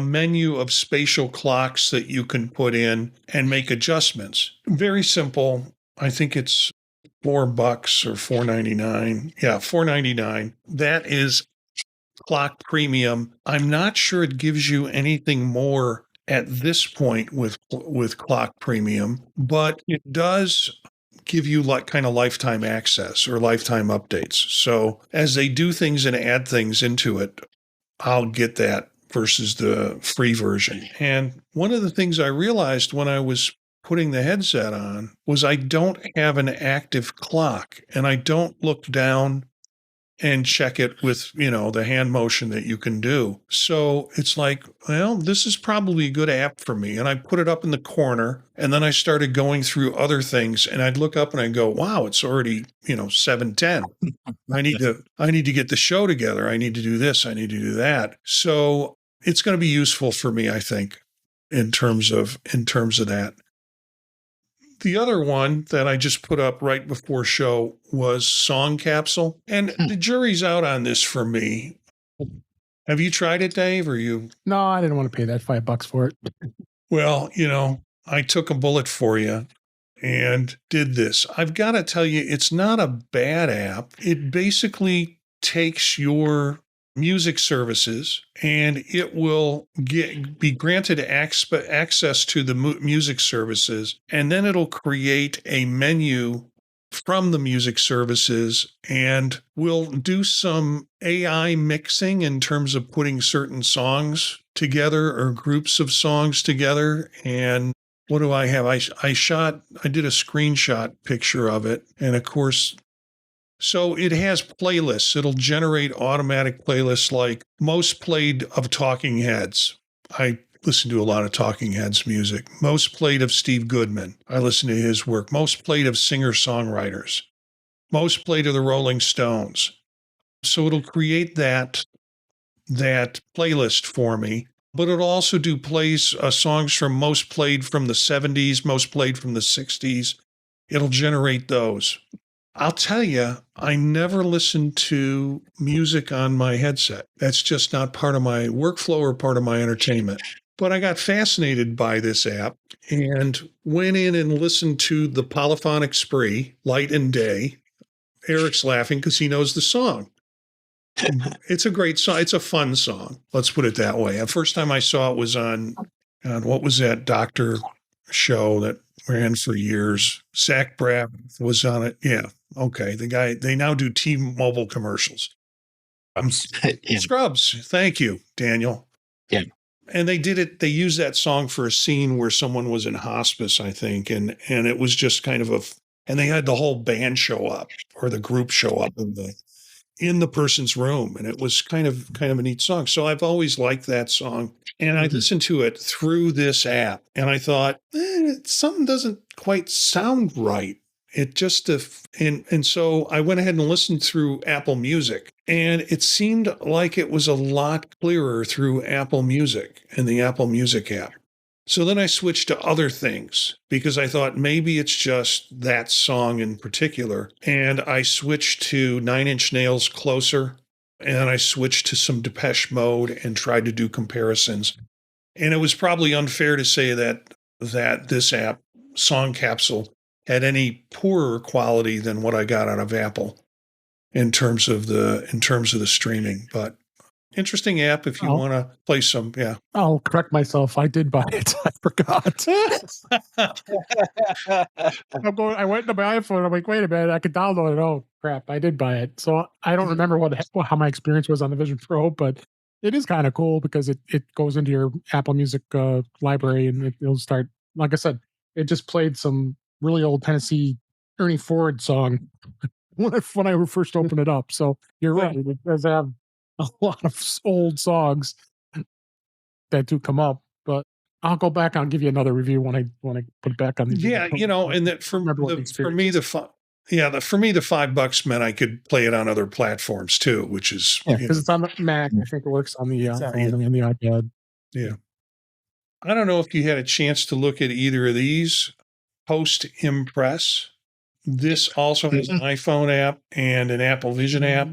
Speaker 1: menu of spatial clocks that you can put in and make adjustments. Very simple. I think it's $4 or $4.99. Yeah, $4.99. That is Clock Premium. I'm not sure it gives you anything more at this point with Clock Premium, but it does give you kind of lifetime access or lifetime updates. So as they do things and add things into it, I'll get that versus the free version. And one of the things I realized when I was putting the headset on was I don't have an active clock, and I don't look down and check it with, the hand motion that you can do. So it's like, well, this is probably a good app for me. And I put it up in the corner, and then I started going through other things, and I'd look up and I'd go, wow, it's already, 7:10. I need to get the show together. I need to do this. I need to do that. So it's going to be useful for me, I think, in terms of that. The other one that I just put up right before show was SongCapsule, and the jury's out on this for me. Have you tried it, Dave? Or you?
Speaker 4: No, I didn't want to pay that $5 for it.
Speaker 1: Well, I took a bullet for you and did this. I've got to tell you, it's not a bad app. It basically takes your music services and it will be granted access to the music services, and then it'll create a menu from the music services and we'll do some AI mixing in terms of putting certain songs together or groups of songs together. And what do I have? I did a screenshot picture of it. And of course, so it has playlists. It'll generate automatic playlists like most played of Talking Heads. I listen to a lot of Talking Heads music. Most played of Steve Goodman. I listen to his work. Most played of singer-songwriters. Most played of the Rolling Stones. So it'll create that playlist for me. But it'll also do songs from most played from the 70s, most played from the 60s. It'll generate those. I'll tell you, I never listen to music on my headset. That's just not part of my workflow or part of my entertainment. But I got fascinated by this app and went in and listened to the Polyphonic Spree, Light and Day. Eric's laughing because he knows the song. It's a great song. It's a fun song. Let's put it that way. The first time I saw it was on what was that doctor show that ran for years? Zach Braff was on it. Yeah. Okay. The guy, they now do T-Mobile commercials.
Speaker 2: Yeah.
Speaker 1: Scrubs. Thank you, Daniel.
Speaker 2: Yeah.
Speaker 1: And they did it. They used that song for a scene where someone was in hospice, I think. And it was just kind of and they had the whole band show up or the group show up in the person's room. And it was kind of a neat song. So I've always liked that song. And I listened to it through this app and I thought, something doesn't quite sound right. It just, and so I went ahead and listened through Apple Music, and it seemed like it was a lot clearer through Apple Music and the Apple Music app. So then I switched to other things because I thought maybe it's just that song in particular. And I switched to 9 Inch Nails' Closer, and I switched to some Depeche Mode and tried to do comparisons. And it was probably unfair to say that this app, SongCapsule, had any poorer quality than what I got out of Apple in terms of the streaming. But interesting app if you want to play some. Yeah.
Speaker 4: I'll correct myself. I did buy it. I forgot. I went to my iPhone. I'm like, wait a minute, I could download it. Oh crap, I did buy it. So I don't remember how my experience was on the Vision Pro, but it is kind of cool because it goes into your Apple Music library and it'll start. Like I said, it just played some really old Tennessee Ernie Ford song when I first opened it up. So you're right. It does have a lot of old songs that do come up, but I'll go back. I'll give you another review when I put it back on the.
Speaker 1: Yeah, and that for me the $5 meant I could play it on other platforms too, which is
Speaker 4: because it's on the Mac. I think it works on the iPhone and the iPad.
Speaker 1: Yeah, I don't know if you had a chance to look at either of these. PostImpress. This also has an iPhone app and an Apple Vision app.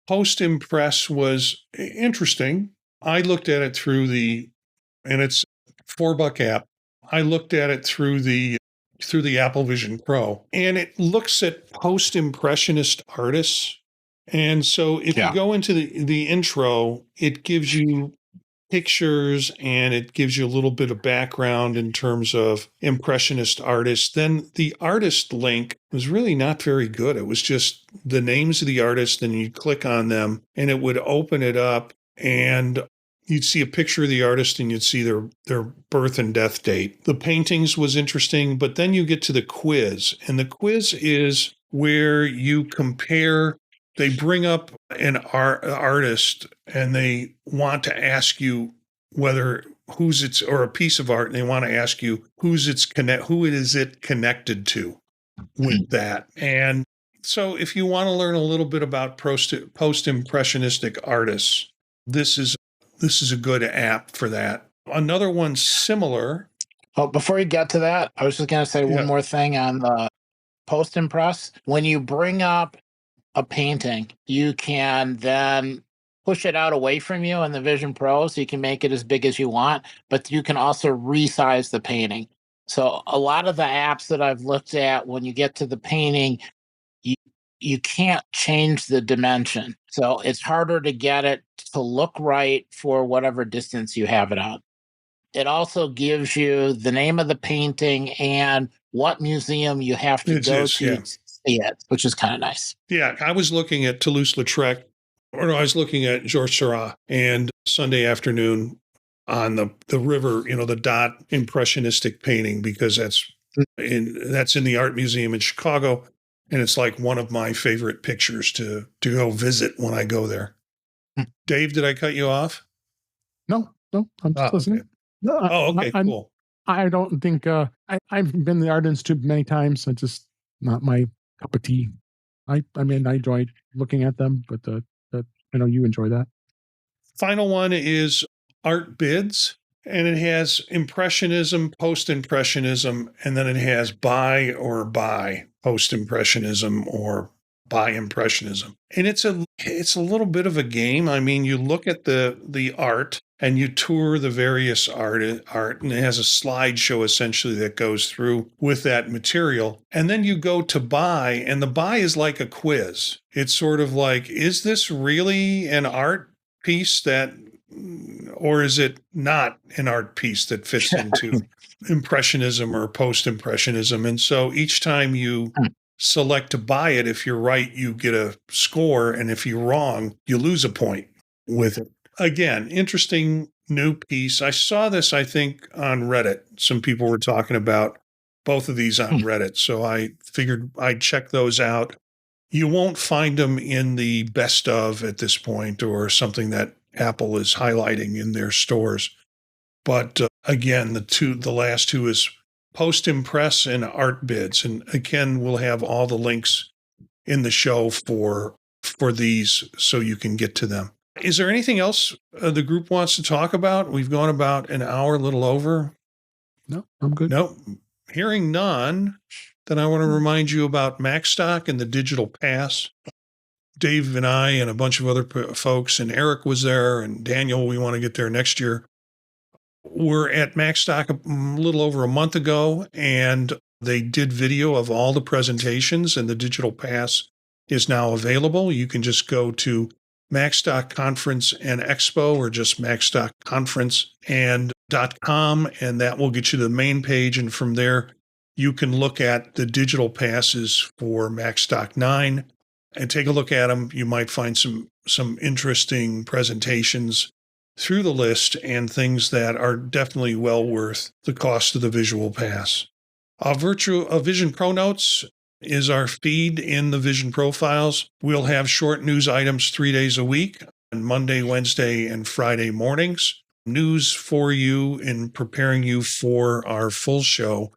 Speaker 1: PostImpress was interesting. I looked at it and it's $4 app. I looked at it through the Apple Vision Pro, and it looks at post-impressionist artists. And so if you go into the intro, it gives you pictures and it gives you a little bit of background in terms of impressionist artists. Then the artist link was really not very good. It was just the names of the artists, and you click on them and it would open it up and you'd see a picture of the artist and you'd see their birth and death date. The paintings was interesting, but then you get to the quiz, and the quiz is where you compare they bring up an artist and they want to ask you who's it's, or a piece of art, and they want to ask you who is it connected to with that. And so if you want to learn a little bit about post-impressionistic artists, this is a good app for that. Another one similar.
Speaker 2: Oh, before you get to that, I was just going to say one more thing on the postImpress. When you bring up a painting, you can then push it out away from you in the Vision Pro, so you can make it as big as you want, but you can also resize the painting. So a lot of the apps that I've looked at, when you get to the painting, you can't change the dimension. So it's harder to get it to look right for whatever distance you have it on. It also gives you the name of the painting and what museum you have to go to see it, which is kind of nice.
Speaker 1: Yeah, I was looking at Toulouse-Lautrec, or I was looking at Georges Seurat, and Sunday afternoon on the river, the dot impressionistic painting, because that's in the Art Museum in Chicago, and it's like one of my favorite pictures to go visit when I go there. Dave, did I cut you off?
Speaker 4: No, I'm just listening.
Speaker 1: Okay. Okay, cool.
Speaker 4: I don't think I've been to the Art Institute many times. It's just not my cup of tea. I mean, I enjoy looking at them, but I know you enjoy that.
Speaker 1: Final one is ArtBids, and it has Impressionism, Post-Impressionism, and then it has buy Post-Impressionism or buy Impressionism. And it's a little bit of a game. I mean, you look at the art and you tour the various art, and it has a slideshow essentially that goes through with that material. And then you go to buy, and the buy is like a quiz. It's sort of like, is this really an art piece or is it not an art piece that fits into Impressionism or Post-Impressionism? And so each time you select to buy it, if you're right, you get a score, and if you're wrong, you lose a point with it. Again, interesting new piece. I saw this, I think, on Reddit. Some people were talking about both of these on Reddit, so I figured I'd check those out. You won't find them in the best of at this point, or something that Apple is highlighting in their stores. But again, the last two is postImpress and ArtBids. And again, we'll have all the links in the show for these so you can get to them. Is there anything else the group wants to talk about? We've gone about an hour, a little over.
Speaker 4: No, I'm good.
Speaker 1: No, hearing none, then I want to remind you about MacStock and the Digital Pass. Dave and I and a bunch of other folks, and Eric was there, and Daniel, we want to get there next year. We're at MacStock a little over a month ago, and they did video of all the presentations, and the Digital Pass is now available. You can just go to MacStock Conference and Expo, or just MacStockConference.com, and that will get you to the main page. And from there, you can look at the digital passes for MacStock 9 and take a look at them. You might find some interesting presentations through the list, and things that are definitely well worth the cost of the visual pass. Vision Pro Notes is our feed in the Vision Profiles. We'll have short news items 3 days a week, on Monday, Wednesday, and Friday mornings. News for you in preparing you for our full show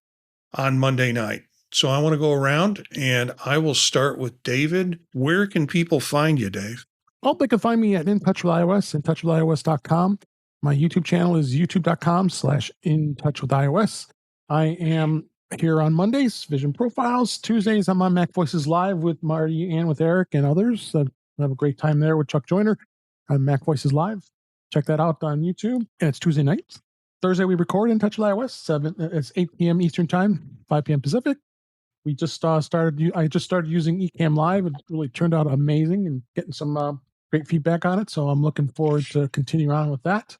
Speaker 1: on Monday night. So I want to go around, and I will start with David. Where can people find you, Dave?
Speaker 4: Well, they can find me at In Touch with iOS, intouchwithios.com. My YouTube channel is youtube.com/intouchwithios. I am here on Mondays, Vision Profiles. Tuesdays, I'm on Mac Voices Live with Marty and with Eric and others. I have a great time there with Chuck Joyner on Mac Voices Live. Check that out on YouTube. And it's Tuesday nights. Thursday, we record In Touch with iOS. It's 8 p.m. Eastern Time, 5 p.m. Pacific. We just I just started using Ecamm Live. It really turned out amazing and getting some great feedback on it. So I'm looking forward to continuing on with that.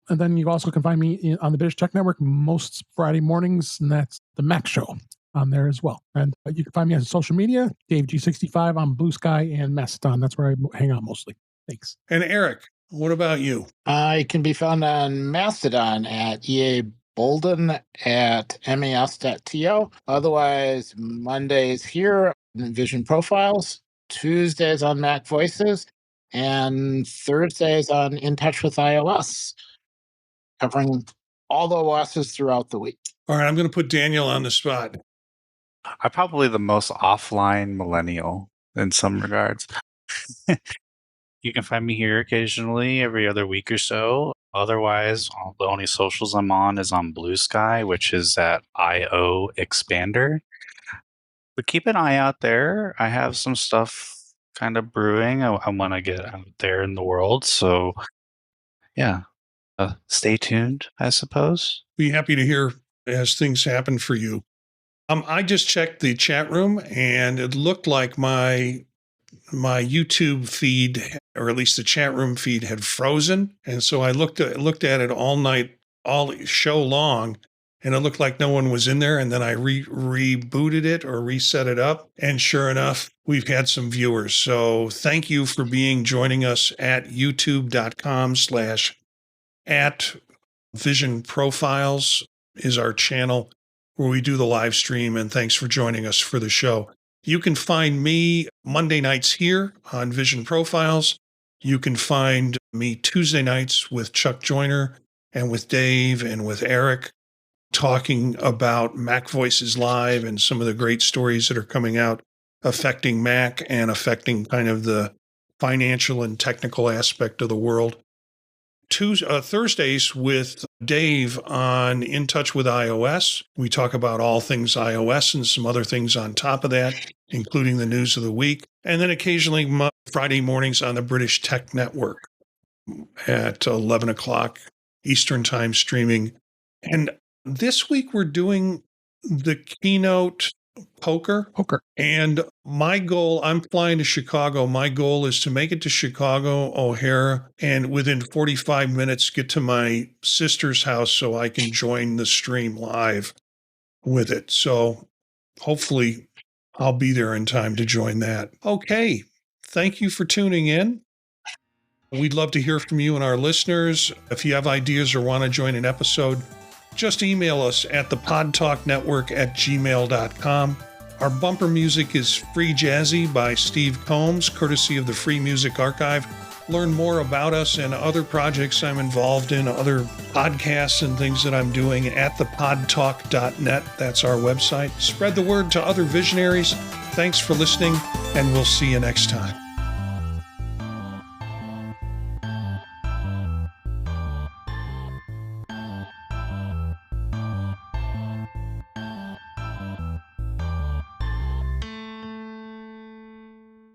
Speaker 4: And then you also can find me on the British Tech Network most Friday mornings, and that's the Mac Show on there as well. And you can find me on social media, DaveG65 on Blue Sky and Mastodon. That's where I hang out mostly. Thanks.
Speaker 1: And Eric, what about you?
Speaker 2: I can be found on Mastodon at EA Bolden at mas.to. Otherwise, Mondays here in Vision Profiles, Tuesdays on Mac Voices, and Thursdays on In Touch with iOS, covering all the OSs throughout the week.
Speaker 1: All right, I'm going to put Daniel on the spot.
Speaker 3: I'm probably the most offline millennial in some regards. You can find me here occasionally every other week or so. Otherwise, the only socials I'm on is on Blue Sky, which is at IO Expander. But keep an eye out there. I have some stuff kind of brewing. I want to get out there in the world. So, yeah, stay tuned, I suppose.
Speaker 1: Be happy to hear as things happen for you. I just checked the chat room, and it looked like my YouTube feed, or at least the chat room feed, had frozen. And so I looked at it all night, all show long, and it looked like no one was in there. And then I rebooted it or reset it up. And sure enough, we've had some viewers. So thank you for joining us at youtube.com/@visionprofiles is our channel where we do the live stream. And thanks for joining us for the show. You can find me Monday nights here on Vision Profiles. You can find me Tuesday nights with Chuck Joyner and with Dave and with Eric, talking about Mac Voices Live and some of the great stories that are coming out affecting Mac and affecting kind of the financial and technical aspect of the world. Thursdays with Dave on In Touch with iOS. We talk about all things iOS and some other things on top of that, including the news of the week. And then occasionally Friday mornings on the British Tech Network at 11 o'clock Eastern Time streaming. And this week we're doing the keynote poker. And my goal, I'm flying to Chicago. My goal is to make it to Chicago O'Hare and within 45 minutes get to my sister's house so I can join the stream live with it. So hopefully I'll be there in time to join that. Okay. Thank you for tuning in. We'd love to hear from you and our listeners. If you have ideas or want to join an episode, just email us at thepodtalknetwork@gmail.com. Our bumper music is Free Jazzy by Steve Combs, courtesy of the Free Music Archive. Learn more about us and other projects I'm involved in, other podcasts and things that I'm doing at thepodtalk.net. That's our website. Spread the word to other visionaries. Thanks for listening, and we'll see you next time.